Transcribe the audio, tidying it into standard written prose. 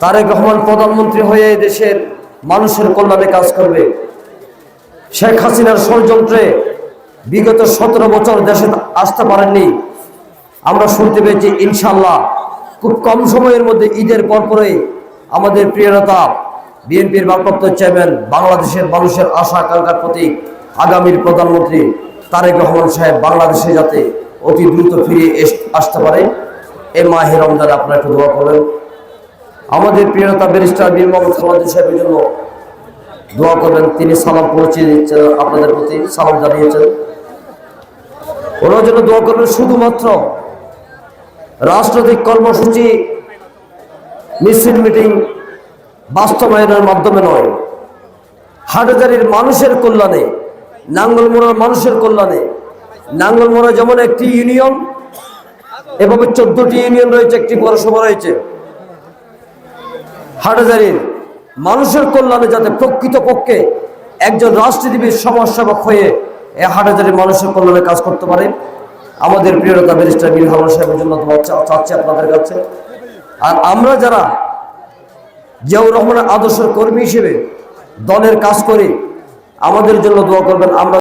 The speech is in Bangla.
তারেক রহমান প্রধানমন্ত্রী হয়ে দেশের মানুষের কল্যাণে কাজ করবে। শেখ হাসিনার ষড়যন্ত্রে বিগত 17 বছর দেশে আসতে পারেননি, আমরা শুনতে পেয়েছি ইনশাআল্লাহ খুব কম সময়ের মধ্যে ঈদের পরপরই আমাদের প্রিয় নেতা বিএনপির ভারপ্রাপ্ত চেয়ারম্যান, বাংলাদেশের মানুষের আশা আকাঙ্ক্ষার প্রতীক আগামীর প্রধানমন্ত্রী তারেক রহমান সাহেব বাংলাদেশে যাতে অতি দ্রুত ফিরে আসতে পারে, এই মাহে রমজানে আপনারা একটু দোয়া করবেন। আমাদের প্রিয় নেতা ব্যারিস্টার মীর মোহাম্মদ খালেদ সাহেবের জন্য দোয়া করবেন। তিনি সালাম পৌঁছে দিচ্ছেন, আপনাদের প্রতি সালাম জানিয়েছেন, ওনার জন্য দোয়া করবেন। শুধুমাত্র রাজনৈতিক কর্মসূচি, মিছিল, মিটিং বাস্তবায়নের মাধ্যমে নয়, হাটহাজারীর মানুষের কল্যাণে, নাঙ্গলমোড়ার মানুষের কল্যাণে। নাঙ্গলমোড়া যেমন একটি ইউনিয়ন, এভাবে 14টি ইউনিয়ন রয়েছে, একটি পৌরসভা রয়েছে। হাটহাজারীর মানুষের কল্যাণে যাতে প্রকৃতপক্ষে একজন রাজনীতিবিদ, সমাজসেবক হয়ে এই হাটহাজারীর মানুষের কল্যাণে কাজ করতে পারে, আমাদের প্রিয় নেতা ব্যারিস্টার মীর হামজা সাহেবের জন্য চাচ্ছি আপনাদের কাছে। আর আমরা যারা জিয়াউর রহমানের আদর্শের কর্মী হিসেবে দলের কাজ করি, আমাদের জন্য দোয়া করবেন। আমরা